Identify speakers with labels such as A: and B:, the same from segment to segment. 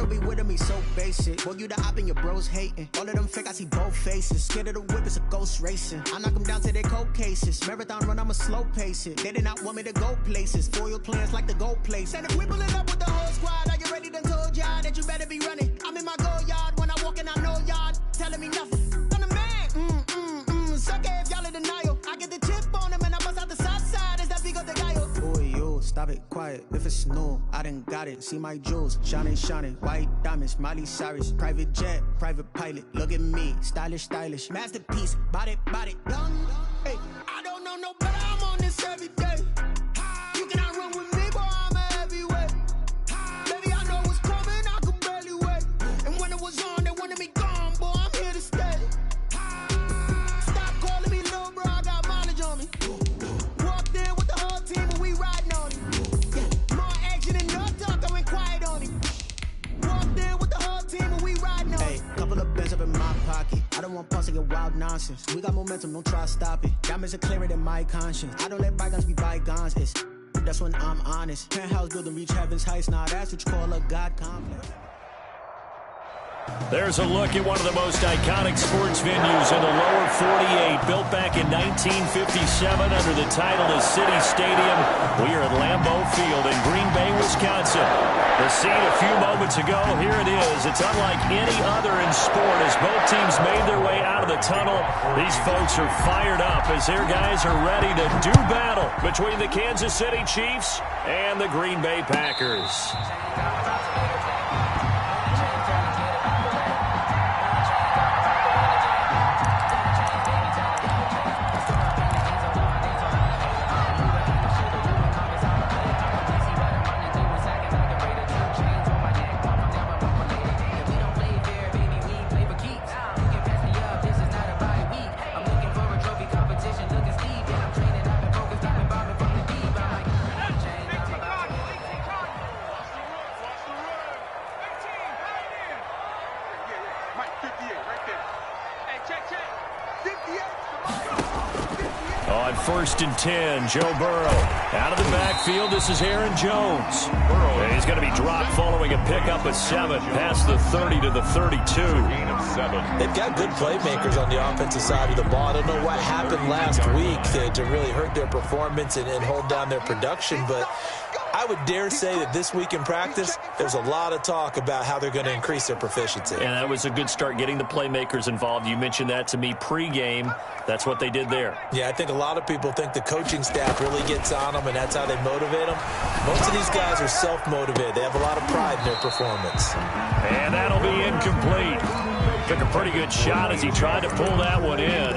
A: nigga be with me so basic. Boy, you the op and your bros hating. All of them fake, I see both faces. Scared of the whip, it's a ghost racing. I knock them down to their cold cases. Marathon run, I'ma slow pace it. They did not want me to go places. Foil plans like the gold place. And if we pulling up with the whole squad, are you ready? Done told y'all that you better be running. I'm in my go yard when I walk in, I know y'all telling me nothing. I'm the man. Suck it if y'all in denial. I get the chip on them and I bust out the south side. Is that big of the guy? Boy, yo, stop it, quiet. If it's new, I done got it. See my jewels, shining, white diamonds, Miley Cyrus, private jet, private pilot. Look at me, stylish, masterpiece, body, young. Hey, I don't know no better. I'm on this every day. You cannot run with me, boy. I'm a heavyweight. Baby, I know what's coming. I could barely wait. And when it was on, they wanted me gone, boy. I'm here to stay. Stop calling me little bro. I got mileage on me. Walked in with the whole team, and we riding on it. Yeah, more action and no talk. I went quiet on it. Walked in with the whole team, and we riding on it. Hey, couple of bands up in my pocket. I don't want pause to get wild nonsense. We got momentum, don't try to stop it. Diamonds are clearer than my conscience. I don't let bygones be bygones. That's when I'm honest. Penthouse building reach heaven's heights. Now that's what you call a God complex.
B: There's a look at one of the most iconic sports venues in the lower 48, built back in 1957 under the title of City Stadium. We are at Lambeau Field in Green Bay, Wisconsin. The scene a few moments ago, here it is. It's unlike any other in sport as both teams made their way out of the tunnel. These folks are fired up as their guys are ready to do battle between the Kansas City Chiefs and the Green Bay Packers. On 1st and 10, Joe Burrow. Out of the backfield, this is Aaron Jones. Burrow. He's going to be dropped following a pickup of 7 past the 30 to the 32.
C: They've got good playmakers on the offensive side of the ball. I don't know what happened last week to really hurt their performance and hold down their production, but I would dare say that this week in practice, there's a lot of talk about how they're going to increase their proficiency.
B: And that was a good start, getting the playmakers involved. You mentioned that to me pregame. That's what they did there.
C: Yeah, I think a lot of people think the coaching staff really gets on them, and that's how they motivate them. Most of these guys are self-motivated. They have a lot of pride in their performance.
B: And that'll be incomplete. Took a pretty good shot as he tried to pull that one in.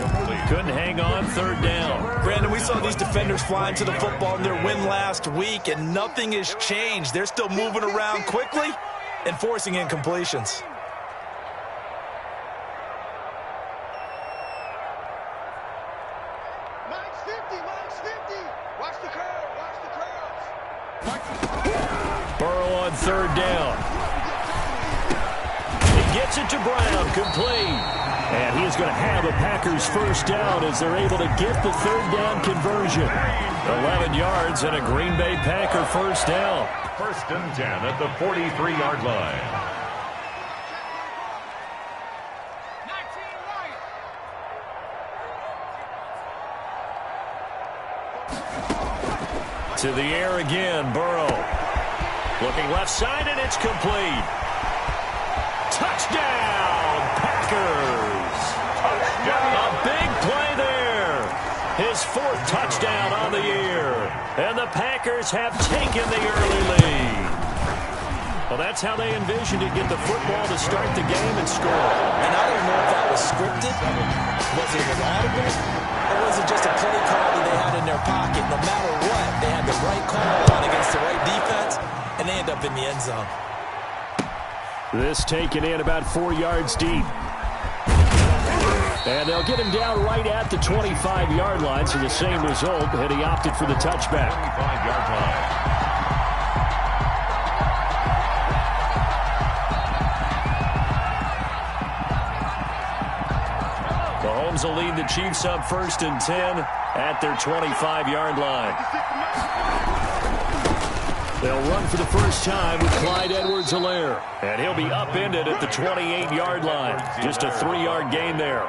B: Couldn't hang on, 3rd down.
C: Brandon, we saw these defenders flying to the football in their win last week, and nothing has changed. They're still moving around quickly and forcing incompletions.
B: Burrow on 3rd down. He gets it to Brown, complete. And he's going to have a Packers 1st down as they're able to get the 3rd down conversion. 11 yards and a Green Bay Packer 1st down.
D: 1st and 10 at the 43-yard line.
B: To the air again, Burrow. Looking left side, and it's complete. Touchdown, Packers. A big play there. His 4th touchdown on the year. And the Packers have taken the early lead. Well, that's how they envisioned it, get the football to start the game and score.
C: And I don't know if that was scripted. Was it an audible? Or was it just a play call that they had in their pocket? No matter what, they had the right call on against the right defense, and they end up in the end zone.
B: This taken in about 4 yards deep. And they'll get him down right at the 25-yard line, so the same result, and he opted for the touchback.
D: 25-yard line.
B: Mahomes will lead the Chiefs up 1st and 10 at their 25-yard line. They'll run for the first time with Clyde Edwards-Helaire. And he'll be upended at the 28-yard line. Just a 3-yard gain there.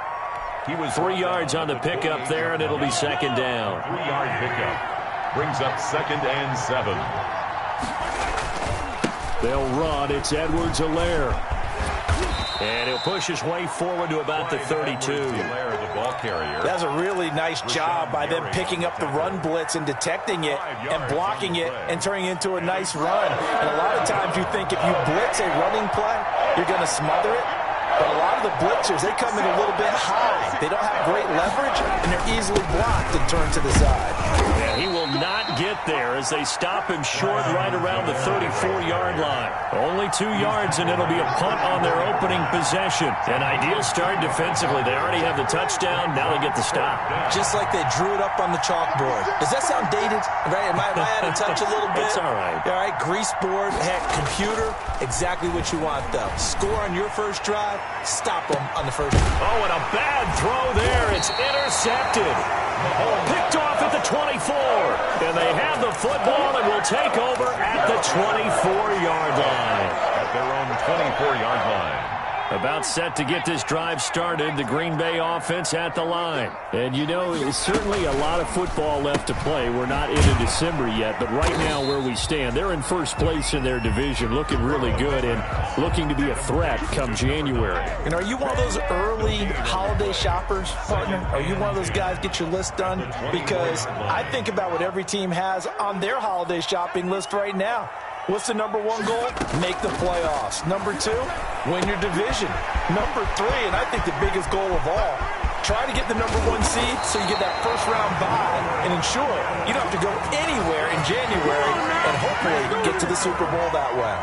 B: He was 3 yards on the pickup there, and it'll be second down.
D: 3-yard pickup. Brings up 2nd and 7.
B: They'll run. It's Edwards-Helaire. And he'll push his way forward to about the 32.
C: That's a really nice job by them picking up the run blitz and detecting it and blocking it and turning it into a nice run. And a lot of times you think if you blitz a running play, you're going to smother it. But a lot of the blitzers, they come in a little bit high. They don't have great leverage, and they're easily blocked and turned to the side.
B: And he will not get there as they stop him short right around the 34-yard line. Only 2 yards, and it'll be a punt on their opening possession. An ideal start defensively. They already have the touchdown. Now they get the stop.
C: Just like they drew it up on the chalkboard. Does that sound dated? Right? Am I out of touch a little bit?
B: It's all right.
C: All right, grease board, heck, computer, exactly what you want, though. Score on your first drive. Stop them on the first.
B: Oh, and a bad throw there. It's intercepted. Picked off at the 24. And they have the football and will take over at the 24-yard line.
D: At their own 24-yard line.
B: About set to get this drive started, the Green Bay offense at the line. And, you know, it's certainly a lot of football left to play. We're not into December yet, but right now where we stand, they're in first place in their division, looking really good and looking to be a threat come January.
C: And are you one of those early holiday shoppers, partner? Are you one of those guys get your list done? Because I think about what every team has on their holiday shopping list right now. What's the number 1 goal? Make the playoffs. Number 2, win your division. Number 3, and I think the biggest goal of all, try to get the number 1 seed so you get that first-round bye and ensure you don't have to go anywhere in January and hopefully get to the Super Bowl that way.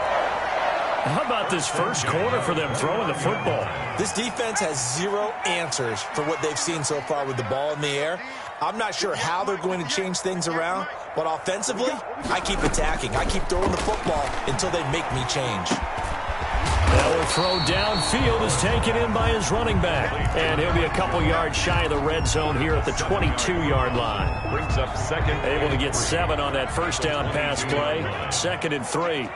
B: How about this first quarter for them throwing the football?
C: This defense has 0 answers for what they've seen so far with the ball in the air. I'm not sure how they're going to change things around, but offensively, I keep attacking. I keep throwing the football until they make me change.
B: Now a throw downfield is taken in by his running back. And he'll be a couple yards shy of the red zone here at the 22-yard line.
D: Brings up 2nd.
B: Able to get 7 on that first down pass play. 2nd and 3.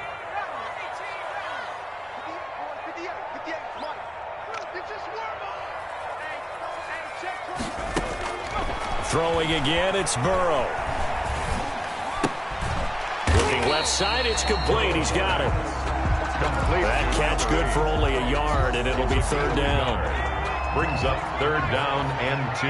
B: Throwing again, it's Burrow. Looking left side, it's complete. He's got it. That catch good for only a yard, and it'll be 3rd down.
D: Brings up 3rd down and 2.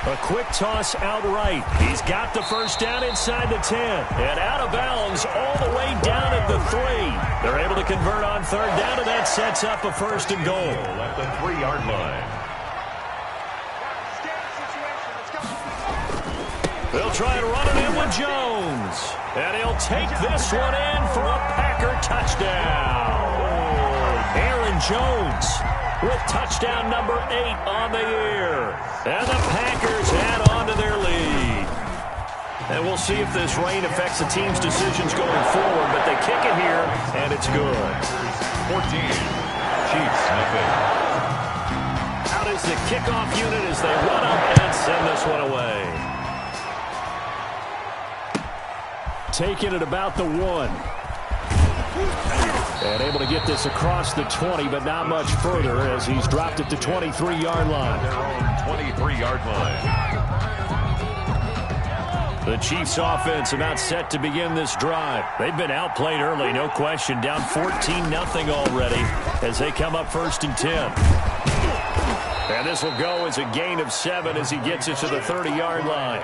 B: A quick toss outright. He's got the first down inside the 10. And out of bounds all the way down at the 3. They're able to convert on 3rd down, and that sets up a 1st and goal.
D: At the 3-yard line.
B: They'll try to run it in with Jones. And he'll take this one in for a Packer touchdown. Aaron Jones with touchdown number 8 on the year. And the Packers add on to their lead. And we'll see if this rain affects the team's decisions going forward, but they kick it here, and it's good.
D: 14. Chiefs, nothing.
B: Out is the kickoff unit as they run up and send this one away. Taking it about the 1. And able to get this across the 20, but not much further as he's dropped it to 23-yard line.
D: Their own 23-yard line.
B: The Chiefs offense about set to begin this drive. They've been outplayed early, no question. Down 14-0 already as they come up 1st and 10. And this will go as a gain of 7 as he gets it to the 30-yard line.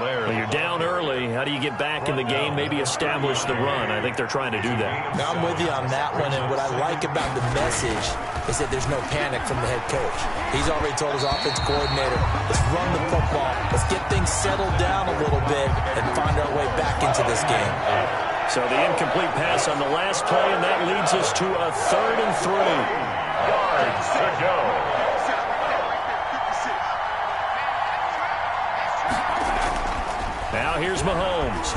B: Well, you're down early. How do you get back in the game? Maybe establish the run. I think they're trying to do that.
C: Now, I'm with you on that one, and what I like about the message is that there's no panic from the head coach. He's already told his offense coordinator, let's run the football. Let's get things settled down a little bit and find our way back into this game.
B: So the incomplete pass on the last play, and that leads us to a 3rd and 3.
D: Yards to go.
B: Now here's Mahomes.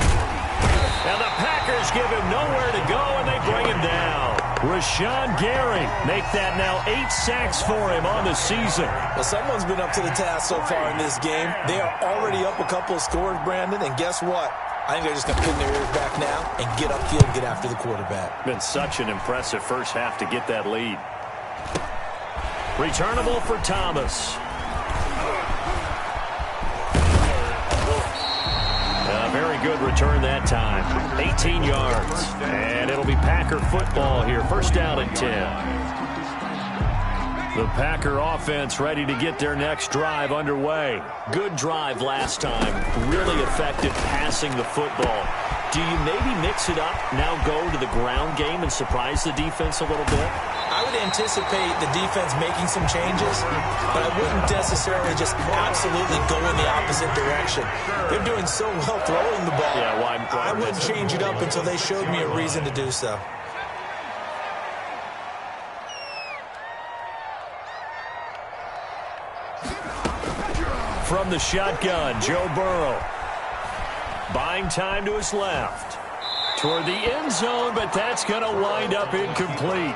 B: And the Packers give him nowhere to go, and they bring him down. Rashawn Gary make that now 8 sacks for him on the season.
C: Well, someone's been up to the task so far in this game. They are already up a couple of scores, Brandon, and guess what? I think they're just going to pin their ears back now and get upfield and get after the quarterback.
B: Been such an impressive first half to get that lead. Returnable for Thomas. A very good return that time. 18 yards. And it'll be Packer football here. First down and 10. The Packer offense ready to get their next drive underway. Good drive last time. Really effective passing the football. Do you maybe mix it up, now go to the ground game and surprise the defense a little bit?
C: I would anticipate the defense making some changes, but I wouldn't necessarily just absolutely go in the opposite direction. They're doing so well throwing the ball.
B: Yeah, why
C: I wouldn't change it up until they showed me a reason to do so.
B: From the shotgun, Joe Burrow. Buying time to his left. Toward the end zone, but that's going to wind up incomplete.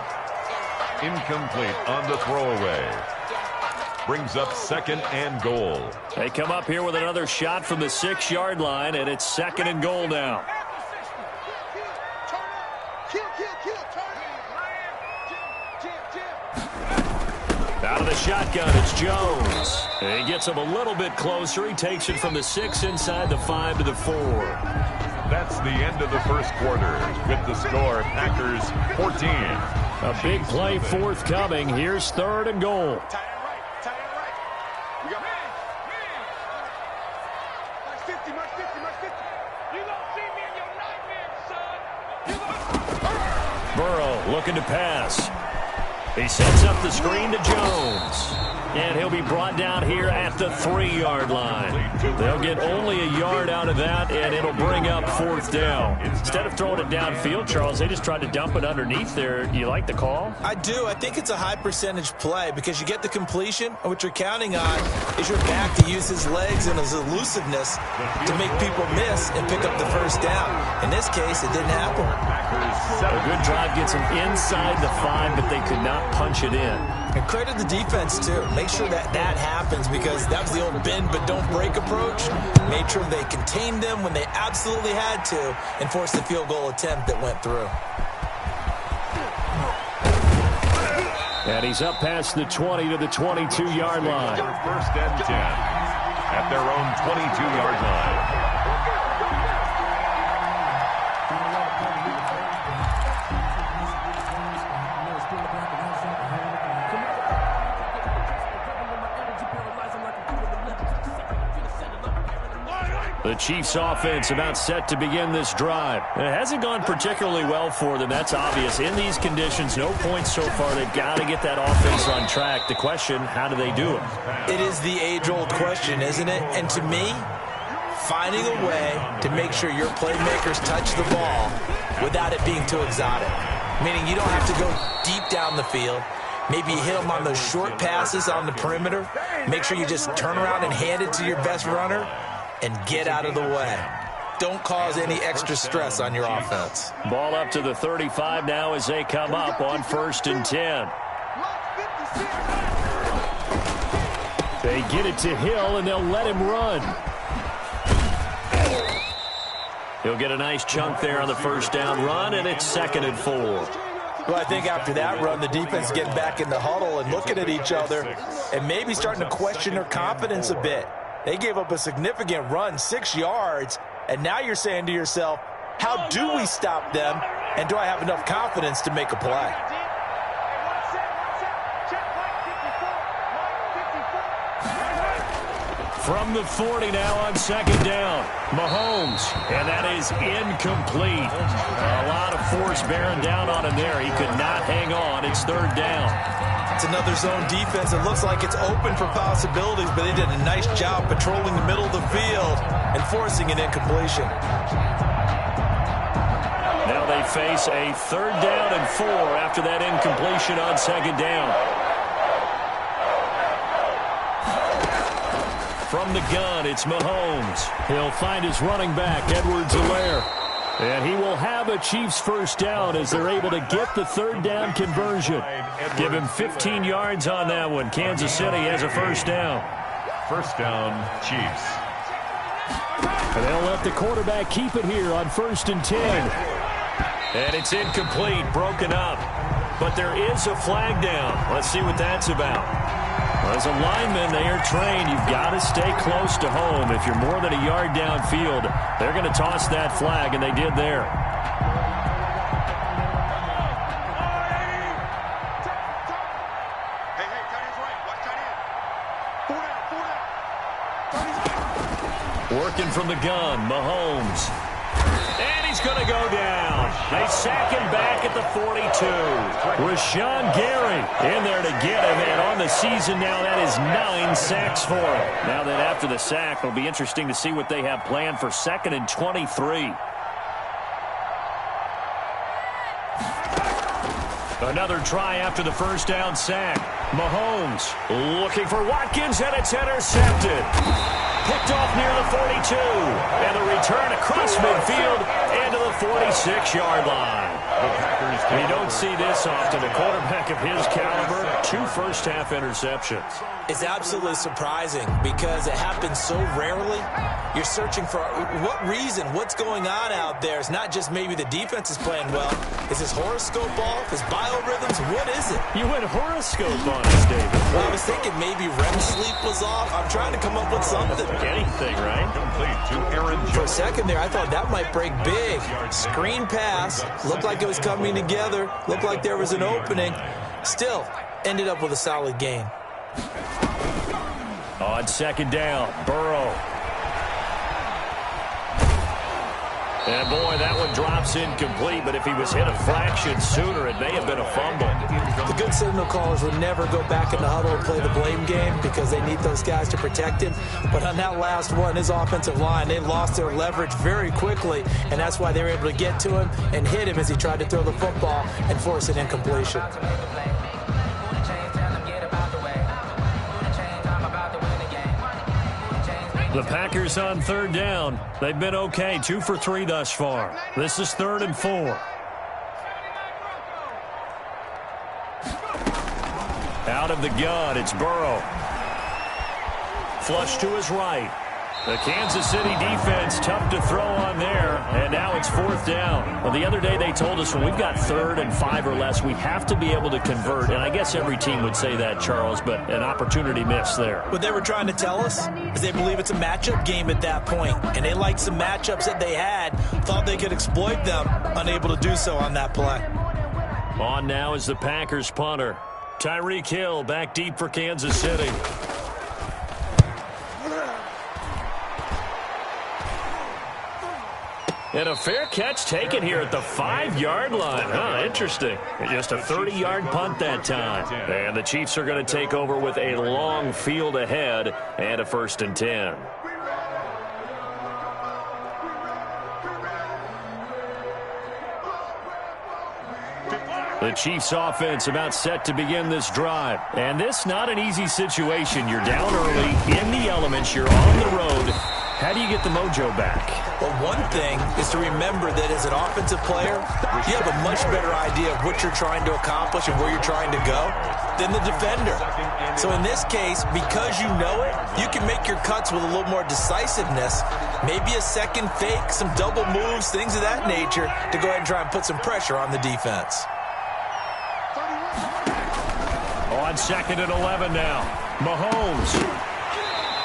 D: Incomplete on the throwaway. Brings up second and goal.
B: They come up here with another shot from the 6-yard line, and it's second and goal now. Out of the shotgun, it's Jones. And he gets him a little bit closer. He takes it from the 6 inside the 5 to the 4.
D: That's the end of the first quarter. With the score, Packers 14.
B: A big play forthcoming. Here's third and goal. Burrow looking to pass. He sets up the screen to Jones. And he'll be brought down here at the 3-yard line. They'll get only a yard out of that, and it'll bring up fourth down. Instead of throwing it downfield, Charles, they just tried to dump it underneath there. Do you like the call?
C: I do. I think it's a high percentage play because you get the completion, and what you're counting on is your back to use his legs and his elusiveness to make people miss and pick up the first down. In this case, it didn't happen.
B: A good drive gets them inside the 5, but they could not punch it in.
C: And credit the defense, too. Make sure that happens because that was the old bend but don't break approach. Made sure they contained them when they absolutely had to and forced the field goal attempt that went through.
B: And he's up past the 20 to the 22-yard line.
D: First and 10 at their own 22-yard line.
B: The Chiefs offense about set to begin this drive. It hasn't gone particularly well for them. That's obvious. In these conditions, no points so far. They've got to get that offense on track. The question, how do they do it?
C: It is the age-old question, isn't it? And to me, finding a way to make sure your playmakers touch the ball without it being too exotic. Meaning you don't have to go deep down the field. Maybe you hit them on those short passes on the perimeter. Make sure you just turn around and hand it to your best runner and get out of the way. Don't cause any extra stress on your offense.
B: Ball up to the 35 now as they come up on 1st and 10. They get it to Hill, and they'll let him run. He'll get a nice chunk there on the first down run, and it's 2nd and 4.
C: Well, I think after that run, the defense getting back in the huddle and looking at each other and maybe starting to question their confidence a bit. They gave up a significant run, 6 yards, and now you're saying to yourself, how do we stop them, and do I have enough confidence to make a play?
B: From the 40 now on 2nd down, Mahomes, and that is incomplete. A lot of force bearing down on him there. He could not hang on. It's 3rd down.
C: It's another zone defense. It looks like it's open for possibilities, but they did a nice job patrolling the middle of the field and forcing an incompletion.
B: Now they face a 3rd down and 4 after that incompletion on 2nd down. From the gun, it's Mahomes. He'll find his running back, Edwards-Helaire. And he will have a Chiefs first down as they're able to get the third down conversion. Give him 15 yards on that one. Kansas City has a first down.
D: First down, Chiefs.
B: And they'll let the quarterback keep it here on 1st and 10. And it's incomplete, broken up. But there is a flag down. Let's see what that's about. As a lineman, they are trained. You've got to stay close to home. If you're more than a yard downfield, they're going to toss that flag, and they did there. Working from the gun, Mahomes. And he's going to go down. They sack him back at the 42. Rashawn Gary in there to get him. And on the season now, that is 9 sacks for him. Now that after the sack, it'll be interesting to see what they have planned for 2nd and 23. Another try after the first down sack. Mahomes looking for Watkins, and it's intercepted. Picked off near the 42. And the return across midfield and to the 46-yard line. You don't see this often. A quarterback of his caliber, 2 first-half interceptions.
C: It's absolutely surprising because it happens so rarely. You're searching for what reason, what's going on out there. It's not just maybe the defense is playing well. Is his horoscope off? His biorhythms? What is it?
B: You went horoscope on us, David.
C: Well, I was thinking maybe REM sleep was off. I'm trying to come up with something.
B: Anything, right?
D: Complete to Aaron Jones.
C: For a second there, I thought that might break big. Screen pass. Looked like it was coming together. Looked like there was an opening. Still, ended up with a solid gain.
B: On 2nd down, Burrow. And boy, that one drops incomplete, but if he was hit a fraction sooner, it may have been a fumble.
C: The good signal callers would never go back in the huddle and play the blame game because they need those guys to protect him. But on that last one, his offensive line, they lost their leverage very quickly, and that's why they were able to get to him and hit him as he tried to throw the football and force an incompletion.
B: The Packers on 3rd down. They've been okay, 2 for 3 thus far. This is 3rd and 4. Out of the gun, it's Burrow. Flush to his right. The Kansas City defense, tough to throw on there, and now it's 4th down. Well, the other day they told us when we've got 3rd and 5 or less, we have to be able to convert, and I guess every team would say that, Charles, but an opportunity missed there.
C: What they were trying to tell us is they believe it's a matchup game at that point, and they liked some matchups that they had, thought they could exploit them, unable to do so on that play.
B: On now is the Packers punter. Tyreek Hill back deep for Kansas City. And a fair catch taken here at the 5-yard line. Interesting. Just a 30-yard punt that time. And the Chiefs are going to take over with a long field ahead and a 1st and 10. The Chiefs offense about set to begin this drive. And this not an easy situation. You're down early, in the elements, you're on the road. How do you get the mojo back?
C: Well, one thing is to remember that as an offensive player, you have a much better idea of what you're trying to accomplish and where you're trying to go than the defender. So in this case, because you know it, you can make your cuts with a little more decisiveness, maybe a second fake, some double moves, things of that nature, to go ahead and try and put some pressure on the defense.
B: On 2nd and 11 now, Mahomes.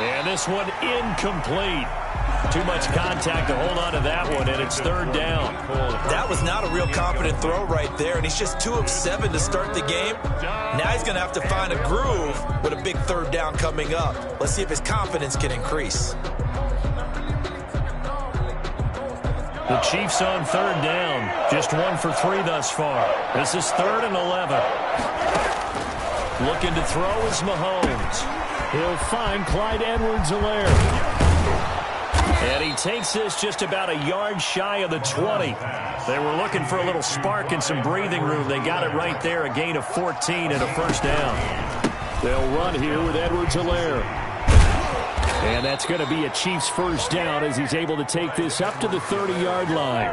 B: And this one incomplete. Too much contact to hold on to that one, and it's 3rd down.
C: That was not a real confident throw right there, and he's just 2 of 7 to start the game. Now he's going to have to find a groove with a big 3rd down coming up. Let's see if his confidence can increase.
B: The Chiefs on 3rd down. Just 1 for 3 thus far. This is 3rd and 11. Looking to throw is Mahomes. He'll find Clyde Edwards-Helaire. And he takes this just about a yard shy of the 20. They were looking for a little spark and some breathing room. They got it right there, a gain of 14 and a 1st down. They'll run here with Edwards-Helaire. And that's going to be a Chiefs 1st down as he's able to take this up to the 30-yard line.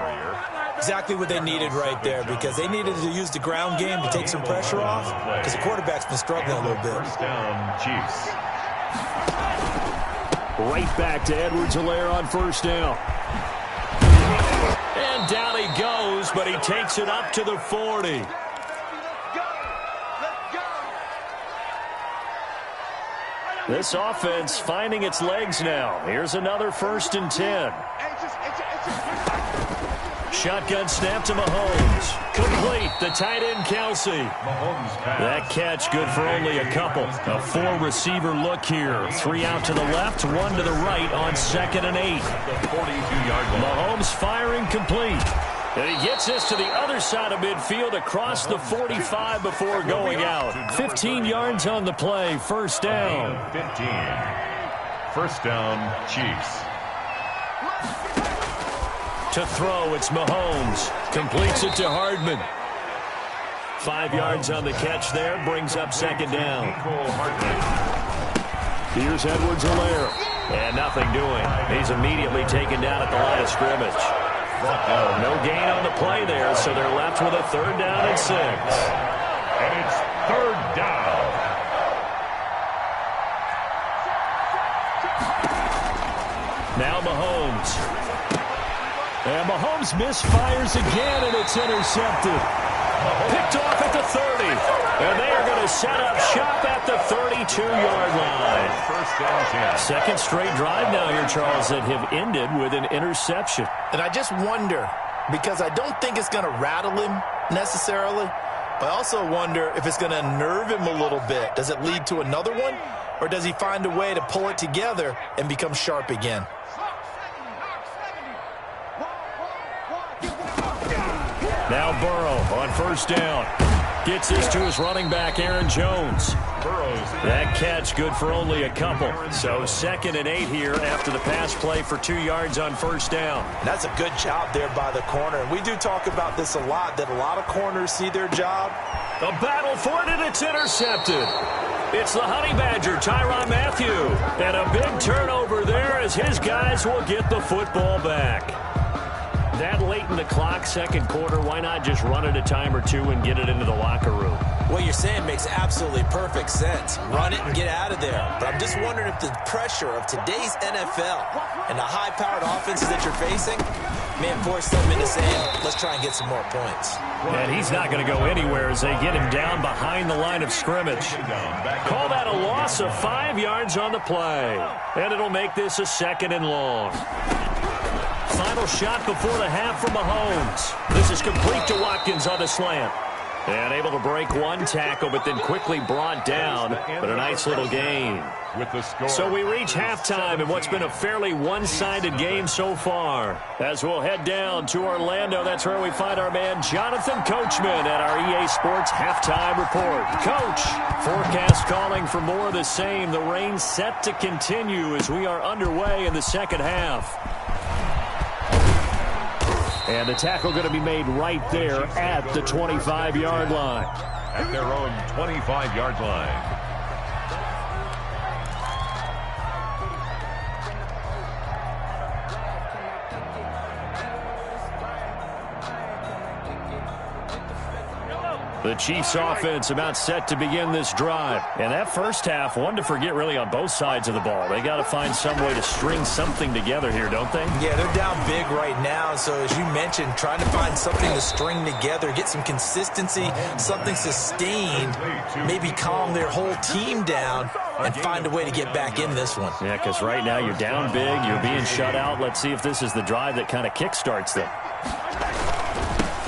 C: Exactly what they needed right there, because they needed to use the ground game to take some pressure off, because the quarterback's been struggling a little bit.
D: First down, Chiefs.
B: Right back to Edwards-Helaire on first down. And down he goes, but he takes it up to the 40. This offense finding its legs now. Here's another 1st and 10. Shotgun snap to Mahomes. Complete. The tight end, Kelsey. That catch good for only a couple. A 4-receiver look here. 3 out to the left, 1 to the right on 2nd and 8. Mahomes firing complete. And he gets this to the other side of midfield across the 45 before going out. 15 yards on the play. First down.
D: 15. First down, Chiefs.
B: To throw, it's Mahomes. Completes it to Hardman. 5 yards on the catch there. Brings up 2nd down. Here's Edwards-Helaire. And nothing doing. He's immediately taken down at the line of scrimmage. No gain on the play there, so they're left with a 3rd down and 6.
D: And it's 3rd down.
B: Now Mahomes. And Mahomes misfires again, and it's intercepted. Picked off at the 30. And they are going to set up shop at the 32-yard line.
D: First down, 10.
B: Second straight drive now here, Charles, that have ended with an interception.
C: And I just wonder, because I don't think it's going to rattle him necessarily, but I also wonder if it's going to nerve him a little bit. Does it lead to another one, or does he find a way to pull it together and become sharp again?
B: Now Burrow on first down. Gets this to his running back, Aaron Jones. That catch good for only a couple. So 2nd and 8 here after the pass play for 2 yards on first down.
C: That's a good job there by the corner. And we do talk about this a lot, that a lot of corners see their job.
B: A battle for it, and it's intercepted. It's the Honey Badger, Tyrann Mathieu. And a big turnover there as his guys will get the football back. That late in the clock, 2nd quarter, why not just run it a time or two and get it into the locker room?
C: What you're saying makes absolutely perfect sense. Run it and get out of there. But I'm just wondering if the pressure of today's NFL and the high-powered offenses that you're facing may force them into saying, let's try and get some more points.
B: And he's not going to go anywhere as they get him down behind the line of scrimmage. Call that a loss of 5 yards on the play. And it'll make this a 2nd and long. Final shot before the half from Mahomes. This is complete to Watkins on the slant. And able to break one tackle, but then quickly brought down. But a nice little gain. So we reach halftime in what's been a fairly one-sided game so far. As we'll head down to Orlando, that's where we find our man Jonathan Coachman at our EA Sports Halftime Report. Coach, forecast calling for more of the same. The rain set to continue as we are underway in the 2nd half. And the tackle going to be made right there at the 25-yard line.
D: At their own 25-yard line.
B: The Chiefs offense about set to begin this drive. And that first half, one to forget really on both sides of the ball. They got to find some way to string something together here, don't they?
C: Yeah, they're down big right now. So as you mentioned, trying to find something to string together, get some consistency, something sustained, maybe calm their whole team down and find a way to get back in this one.
B: Yeah, because right now you're down big, you're being shut out. Let's see if this is the drive that kind of kickstarts them.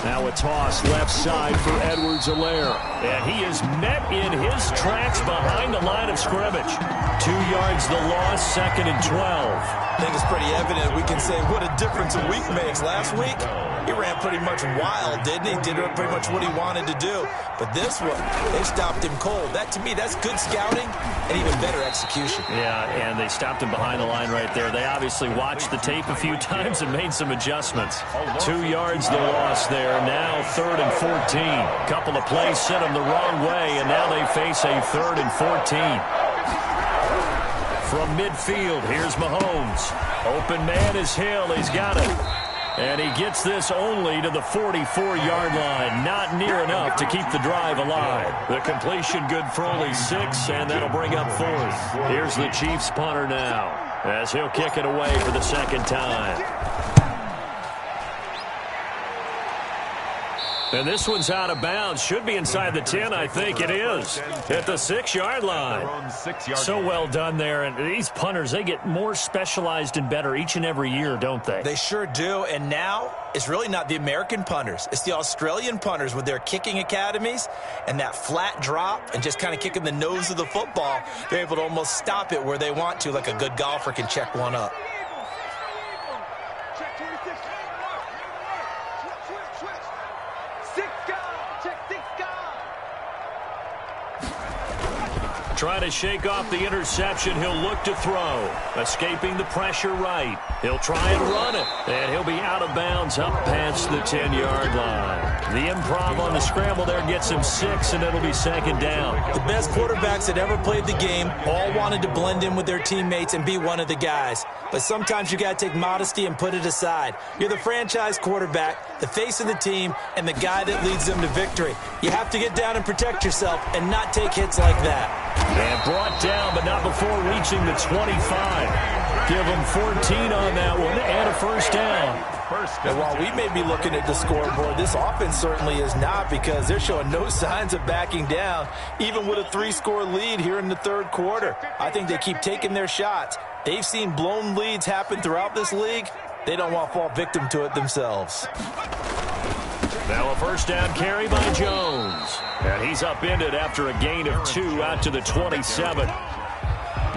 B: Now a toss left side for Edwards-Helaire. And he is met in his tracks behind the line of scrimmage. 2 yards the loss, 2nd and 12.
C: I think it's pretty evident. We can say what a difference a week makes. Last week, he ran pretty much wild, didn't he? Did pretty much what he wanted to do. But this one, they stopped him cold. That, to me, that's good scouting and even better execution.
B: Yeah, and they stopped him behind the line right there. They obviously watched the tape a few times and made some adjustments. 2 yards the loss there. Now 3rd and 14. Couple of plays sent them the wrong way, and now they face a 3rd and 14. From midfield, here's Mahomes. Open man is Hill. He's got it. And he gets this only to the 44-yard line. Not near enough to keep the drive alive. The completion good for only 6, and that'll bring up 4th. Here's the Chiefs punter now, as he'll kick it away for the second time. And this one's out of bounds. Should be inside the 10, I think it is. At the 6-yard line. So well done there. And these punters, they get more specialized and better each and every year, don't they?
C: They sure do. And now it's really not the American punters. It's the Australian punters with their kicking academies and that flat drop and just kind of kicking the nose of the football. They're able to almost stop it where they want to, like a good golfer can check one up.
B: Trying to shake off the interception. He'll look to throw. Escaping the pressure right. He'll try and run it. And he'll be out of bounds up past the 10-yard line. The improv on the scramble there gets him 6, and it'll be second down.
C: The best quarterbacks that ever played the game all wanted to blend in with their teammates and be one of the guys. But sometimes you got to take modesty and put it aside. You're the franchise quarterback, the face of the team, and the guy that leads them to victory. You have to get down and protect yourself and not take hits like that.
B: And brought down, but not before reaching the 25. Give them 14 on that one and a first down.
C: And while we may be looking at the scoreboard, this offense certainly is not, because they're showing no signs of backing down, even with a 3-score lead here in the third quarter. I think they keep taking their shots. They've seen blown leads happen throughout this league. They don't want to fall victim to it themselves.
B: Now a first down carry by Jones. And he's upended after a gain of 2 out to the 27.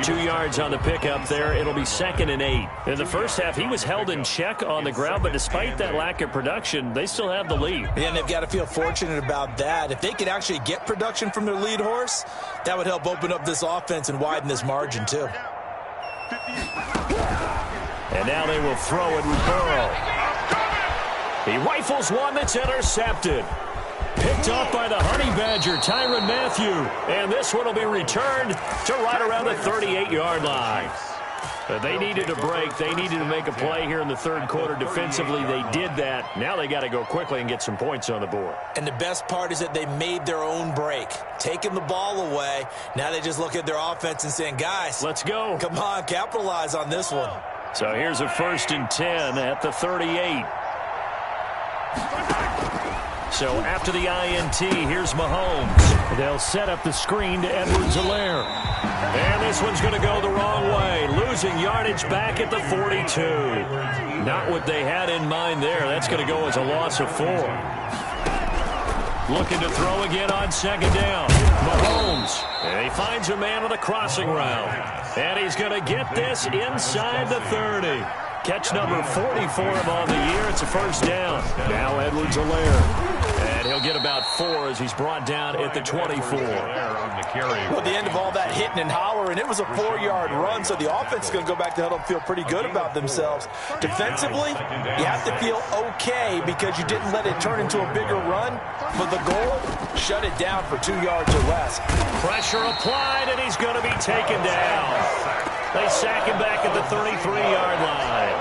B: 2 yards on the pickup there. It'll be 2nd and 8. In the first half, he was held in check on the ground, but despite that lack of production, they still have the lead.
C: And they've got to feel fortunate about that. If they could actually get production from their lead horse, that would help open up this offense and widen this margin too.
B: And now they will throw it with Burrow. He rifles one that's intercepted. Picked off by the Honey Badger, Tyrann Mathieu. And this one will be returned to right around the 38-yard line. They needed a break. They needed to make a play here in the third quarter. Defensively, they did that. Now they got to go quickly and get some points on the board.
C: And the best part is that they made their own break, taking the ball away. Now they just look at their offense and saying, guys,
B: let's go.
C: Come on, capitalize on this one.
B: So here's a 1st and 10 at the 38. So after the INT, here's Mahomes. They'll set up the screen to Edwards-Helaire. And this one's going to go the wrong way. Losing yardage back at the 42. Not what they had in mind there. That's going to go as a loss of 4. Looking to throw again on 2nd down. Mahomes. And he finds a man on the crossing route. And he's going to get this inside the 30. Catch number 40 for him on the year. It's a first down. Now Edwards-Helaire. And he'll get about 4 as he's brought down at the 24.
C: Well, the end of all that hitting and hollering, it was a 4-yard run, so the offense is going to go back to huddle and feel pretty good about themselves. Defensively, you have to feel okay because you didn't let it turn into a bigger run, but the goal, shut it down for 2 yards or less.
B: Pressure applied, and he's going to be taken down. They sack him back at the 33-yard line.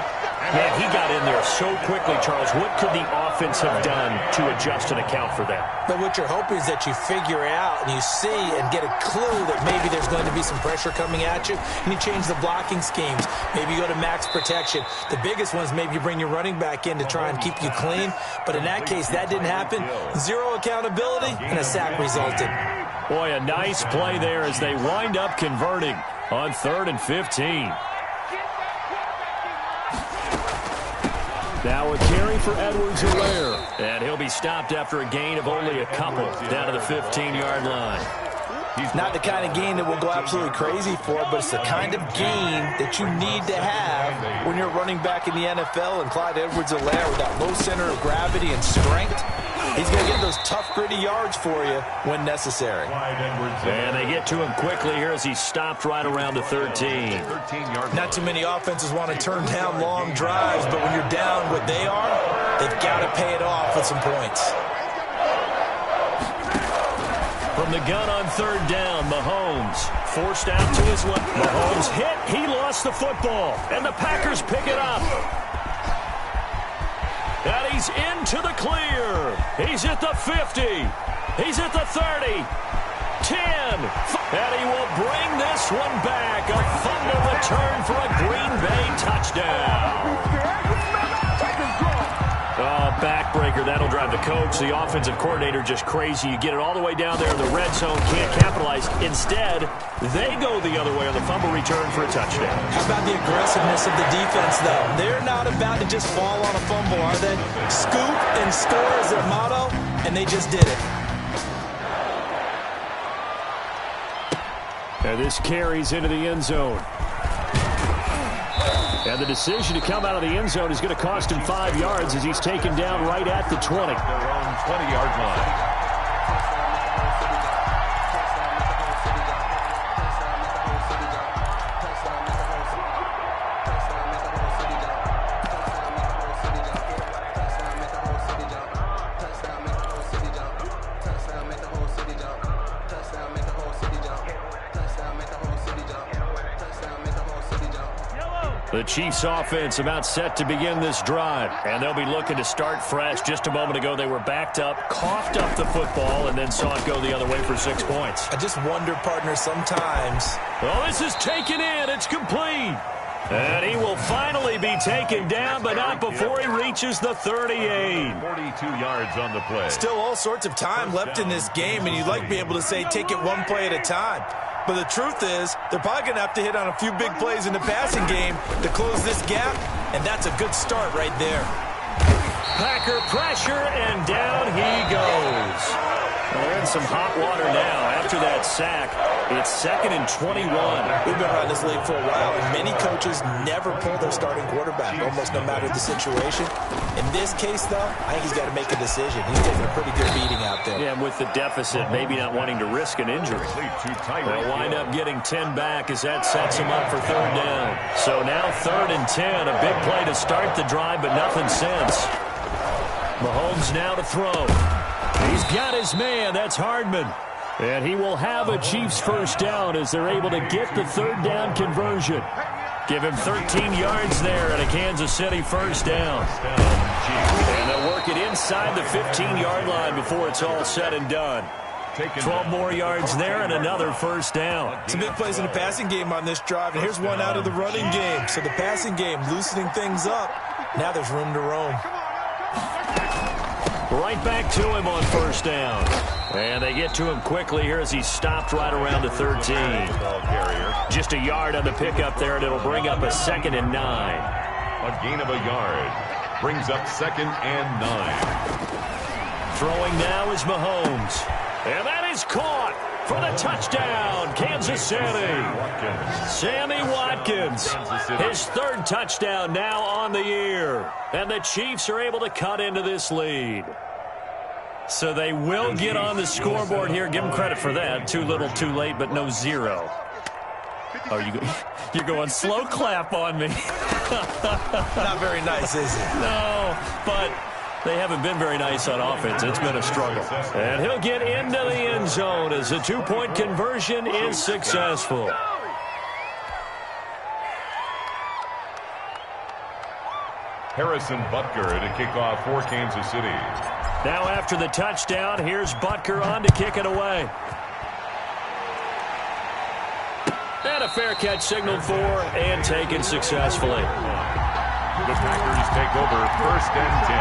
B: Man, he got in there so quickly, Charles. What could the offense have done to adjust and account for that?
C: But what you're hoping is that you figure out and you see and get a clue that maybe there's going to be some pressure coming at you, and you change the blocking schemes. Maybe you go to max protection. The biggest one is maybe you bring your running back in to try and keep you clean. But in that case, that didn't happen. 0 accountability, and a sack resulted.
B: Boy, a nice play there as they wind up converting on 3rd and 15. Now a carry for Edwards-Helaire. And he'll be stopped after a gain of only a couple down to the 15-yard line.
C: Not the kind of gain that will go absolutely crazy for, but it's the kind of gain that you need to have when you're running back in the NFL. And Clyde Edwards-Helaire, with that low center of gravity and strength, he's going to get those tough, gritty yards for you when necessary.
B: And they get to him quickly here as he's stopped right around the 13.
C: Not too many offenses want to turn down long drives, but when you're down what they are, they've got to pay it off with some points.
B: From the gun on 3rd down, Mahomes forced out to his left. Mahomes hit. He lost the football, and the Packers pick it up. He's into the clear. He's at the 50. He's at the 30. 10. And he will bring this one back. A fumble return for a Green Bay touchdown. Backbreaker. That'll drive the coach, the offensive coordinator, just crazy. You get it all the way down there in the red zone, can't capitalize. Instead, they go the other way on the fumble return for a touchdown.
C: How about the aggressiveness of the defense, though? They're not about to just fall on a fumble, are they? Scoop and score is their motto, and they just did it.
B: And this carries into the end zone. And the decision to come out of the end zone is going to cost him 5 yards as he's taken down right at the 20.
D: Their own 20-yard line.
B: The Chiefs offense about set to begin this drive, and they'll be looking to start fresh. Just a moment ago, they were backed up, coughed up the football, and then saw it go the other way for 6 points.
C: I just wonder, partner, sometimes.
B: Oh, this is taken in. It's complete. And he will finally be taken down, but not before he reaches the 38.
D: 42 yards on the play.
C: Still all sorts of time left in this game, and you'd like to be able to say take it one play at a time. But the truth is, they're probably going to have to hit on a few big plays in the passing game to close this gap, and that's a good start right there.
B: Packer pressure, and down he goes. Well, they're in some hot water now after that sack. It's 2nd and 21.
C: We've been around this league for a while, and many coaches never pull their starting quarterback, almost no matter the situation. In this case, though, I think he's got to make a decision. He's taking a pretty good beating out there.
B: Yeah, and with the deficit, maybe not wanting to risk an injury. They'll wind up getting 10 back as that sets him up for 3rd down. So now 3rd and 10, a big play to start the drive, but nothing since. Mahomes now to throw. He's got his man. That's Hardman. And he will have a Chiefs first down as they're able to get the 3rd down conversion. Give him 13 yards there and a Kansas City first down. And they'll work it inside the 15-yard line before it's all said and done. 12 more yards there and another first down.
C: Some big plays in the passing game on this drive, and here's one out of the running game. So the passing game loosening things up. Now there's room to roam.
B: Right back to him on first down. And they get to him quickly here as he's stopped right around the 13. Just a yard on the pickup there, and it'll bring up a 2nd and 9.
D: A gain of a yard brings up 2nd and 9.
B: Throwing now is Mahomes. And that is caught for the touchdown, Kansas City. Sammy Watkins, his 3rd touchdown now on the year. And the Chiefs are able to cut into this lead. So they will get on the scoreboard here. Give them credit for that. Too little, too late, but no 0. Oh, you're going slow clap on me.
C: Not very nice, is it?
B: No, but they haven't been very nice on offense. It's been a struggle. And he'll get into the end zone as the 2-point conversion is successful.
D: Harrison Butker to kick off for Kansas City.
B: Now after the touchdown, here's Butker on to kick it away. And a fair catch signaled for and taken successfully.
D: The Packers take over 1st and 10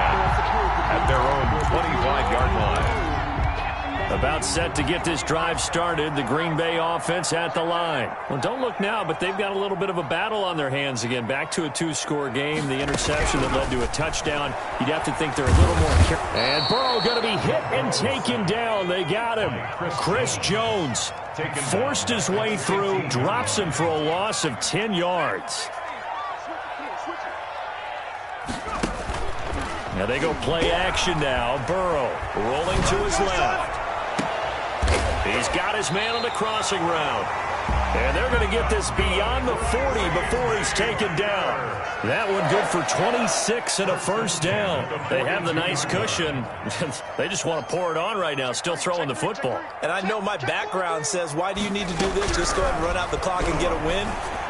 D: at their own 25-yard line.
B: About set to get this drive started. The Green Bay offense at the line. Well, don't look now, but they've got a little bit of a battle on their hands again. Back to a 2-score game. The interception that led to a touchdown. You'd have to think they're a little more careful. And Burrow going to be hit and taken down. They got him. Chris Jones forced his way through, drops him for a loss of 10 yards. Now they go play action now. Burrow rolling to his left. He's got his man on the crossing route. And they're going to get this beyond the 40 before he's taken down. That one good for 26 and a first down. They have the nice cushion. They just want to pour it on right now, still throwing the football.
C: And I know my background says, why do you need to do this? Just go ahead and run out the clock and get a win.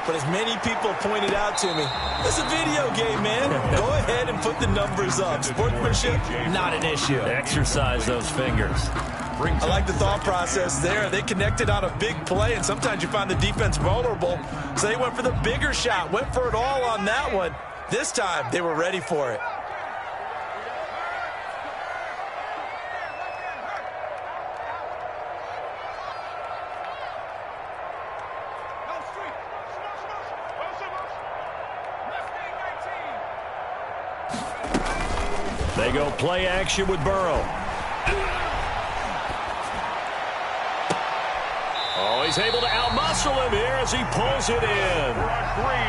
C: but as many people pointed out to me, it's a video game, man. Go ahead and put the numbers up. Sportsmanship, not an issue.
B: Exercise those fingers.
C: I like the thought process there. They connected on a big play, and sometimes you find the defense vulnerable. So they went for the bigger shot, went for it all on that one. This time, they were ready for it.
B: They go play action with Burrow. Oh, he's able to outmuscle him here as he pulls it in.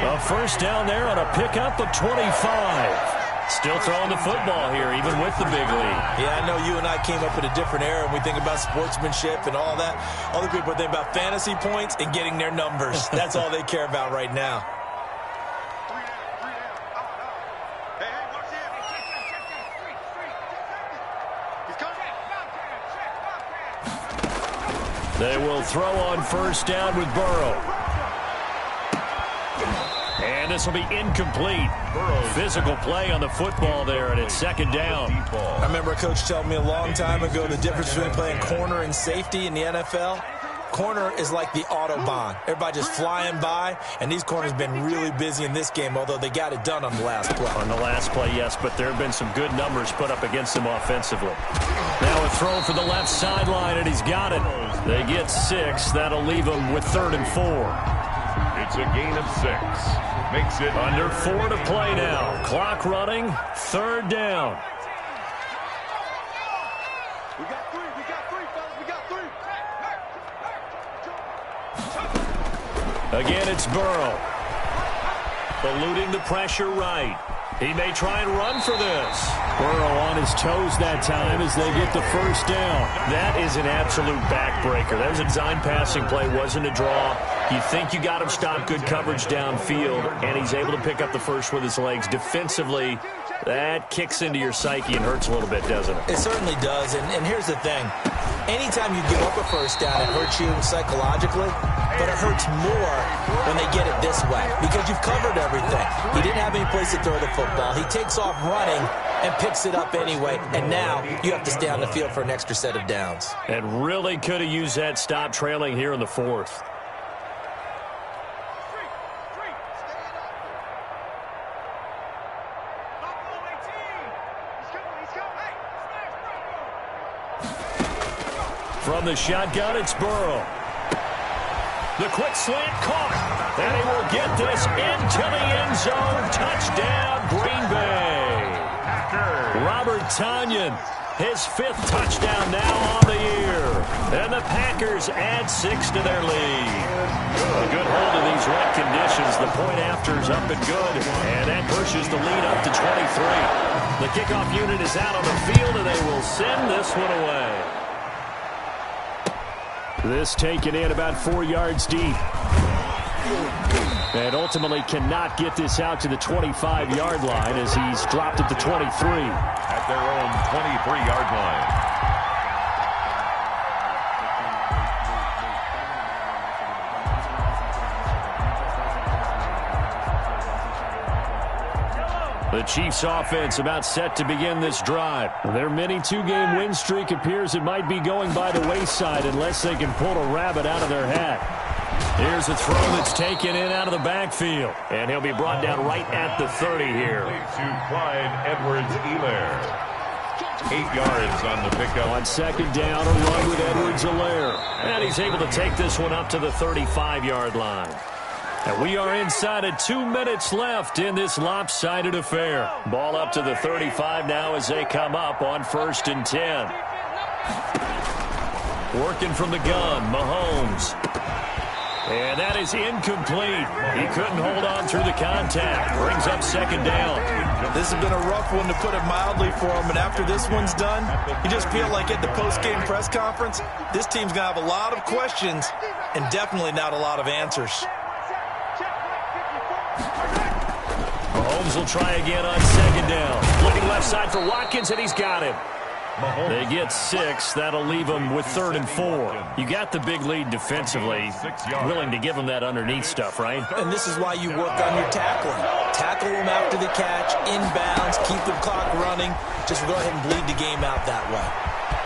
B: A first down there on a pickup of 25. Still throwing the football here, even with the big lead.
C: Yeah, I know you and I came up in a different era, and we think about sportsmanship and all that. Other people think about fantasy points and getting their numbers. That's all they care about right now.
B: They will throw on first down with Burrow. And this will be incomplete. Physical play on the football there, and it's second down.
C: I remember a coach telling me a long time ago the difference between playing corner and safety in the NFL. Corner is like the Autobahn. Everybody just flying by, and these corners have been really busy in this game, although they got it done on the last play.
B: On the last play, yes, but there have been some good numbers put up against them offensively. Now a throw for the left sideline, and he's got it. They get 6. That'll leave them with 3rd and 4.
D: It's a gain of 6. Makes it
B: under 4 to play now. Clock running. 3rd down.
E: We got 3, fellas. We got 3.
B: Again, it's Burrow. Eluding the pressure right. He may try and run for this. Burrow on his toes that time as they get the first down. That is an absolute backbreaker. That was a design passing play, wasn't a draw. You think you got him stopped, good coverage downfield, and he's able to pick up the first with his legs. Defensively, that kicks into your psyche and hurts a little bit, doesn't it?
C: It certainly does, and here's the thing. Anytime you give up a first down, it hurts you psychologically, but it hurts more when they get it this way because you've covered everything. He didn't have any place to throw the football. He takes off running and picks it up anyway, and now you have to stay on the field for an extra set of downs.
B: And really could have used that stop trailing here in the 4th. From the shotgun, it's Burrow. The quick slant caught. And he will get this into the end zone. Touchdown, Green Bay. Robert Tonyan, his 5th touchdown now on the year. And the Packers add 6 to their lead. A good hold of these wet conditions. The point after's up and good. And that pushes the lead up to 23. The kickoff unit is out on the field, and they will send this one away. This taken in about 4 yards deep. And ultimately cannot get this out to the 25-yard line as he's dropped at the 23.
D: At their own 23-yard line.
B: The Chiefs offense about set to begin this drive. Their mini 2-game win streak appears it might be going by the wayside unless they can pull a rabbit out of their hat. Here's a throw that's taken in out of the backfield. And he'll be brought down right at the 30 here.
D: To Clyde Edwards-Helaire. 8 yards on the pickup.
B: On second down, a run with Edwards-Helaire. And he's able to take this one up to the 35-yard line. And we are inside of 2 minutes left in this lopsided affair. Ball up to the 35 now as they come up on 1st and 10. Working from the gun, Mahomes. And that is incomplete. He couldn't hold on through the contact. Brings up second down.
C: This has been a rough one, to put it mildly, for him. And after this one's done, you just feel like at the post-game press conference, this team's going to have a lot of questions and definitely not a lot of answers.
B: Mahomes will try again on second down. Looking left side for Watkins, and he's got him. They get 6. That'll leave them with 3rd and 4. You got the big lead defensively. Willing to give them that underneath stuff, right?
C: And this is why you work on your tackling. Tackle them after the catch, inbounds, keep the clock running. Just go ahead and bleed the game out that way.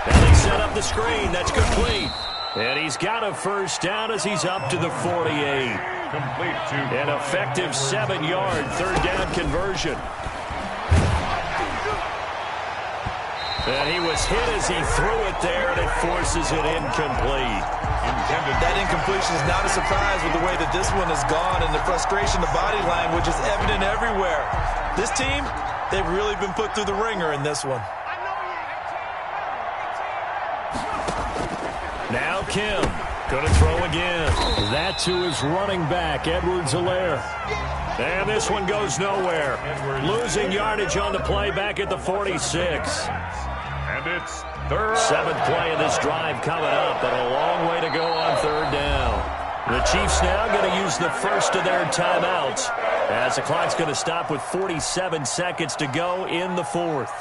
B: And they set up the screen. That's complete. And he's got a first down as he's up to the 48.
D: Complete to
B: An effective 7-yard 3rd down conversion. And he was hit as he threw it there, and it forces it incomplete.
C: That incompletion is not a surprise with the way that this one has gone, and the frustration, the body language is evident everywhere. This team, they've really been put through the ringer in this one.
B: Now Kim going to throw again. That to his running back, Edwards-Helaire. And this one goes nowhere. Losing yardage on the play back at the 46.
D: and it's 3rd.
B: 7th play of this drive coming up, but a long way to go on 3rd down. The Chiefs now going to use the first of their timeouts as the clock's going to stop with 47 seconds to go in the 4th.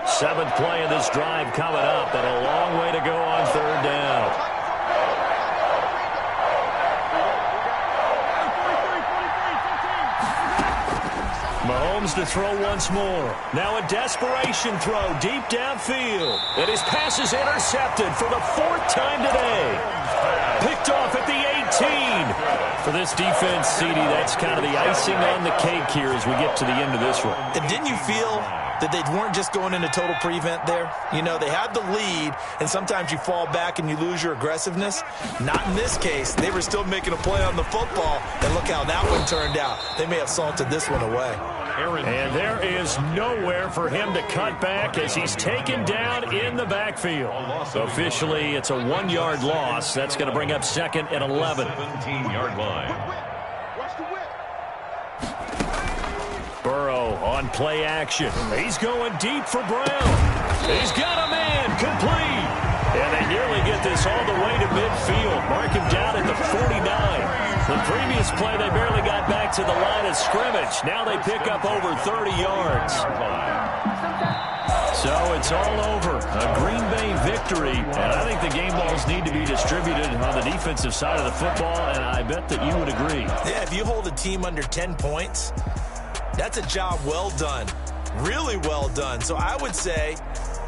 B: 7th play of this drive coming up, but a long way to go on 3rd down. Mahomes to throw once more. Now a desperation throw deep downfield. And his pass is intercepted for the 4th time today. Picked off at the 18. For this defense, CD, that's kind of the icing on the cake here as we get to the end of this one.
C: And didn't you feel that they weren't just going into total prevent there? You know, they had the lead, and sometimes you fall back and you lose your aggressiveness. Not in this case. They were still making a play on the football, and look how that one turned out. They may have salted this one away.
B: And there is nowhere for him to cut back as he's taken down in the backfield. Officially, it's a 1-yard loss. That's going to bring up 2nd and 11.
D: 17-yard line.
B: Burrow on play action. He's going deep for Brown. He's got a man complete. And they nearly get this all the way to midfield. Mark him down at the 49. The previous play, they barely got back to the line of scrimmage. Now they pick up over 30 yards. So it's all over. A Green Bay victory. And I think the game balls need to be distributed on the defensive side of the football, and I bet that you would agree.
C: Yeah, if you hold a team under 10 points, that's a job well done. Really well done. So I would say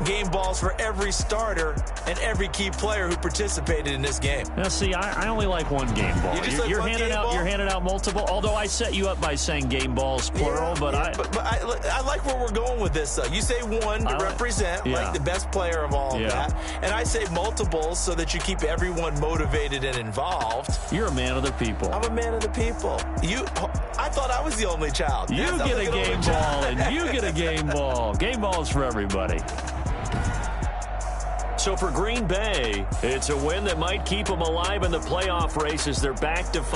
C: game balls for every starter and every key player who participated in this game.
B: Now, see, I only like one game ball. You're handing out multiple. Although I set you up by saying game balls plural, but
C: I like where we're going with this. You say one to represent like the best player of all of that, and I say multiples so that you keep everyone motivated and involved.
B: You're a man of the people.
C: I'm a man of the people. I thought I was the only child.
B: You get a game ball, and you get a game ball. Game balls for everybody. So for Green Bay, it's a win that might keep them alive in the playoff race as they're back to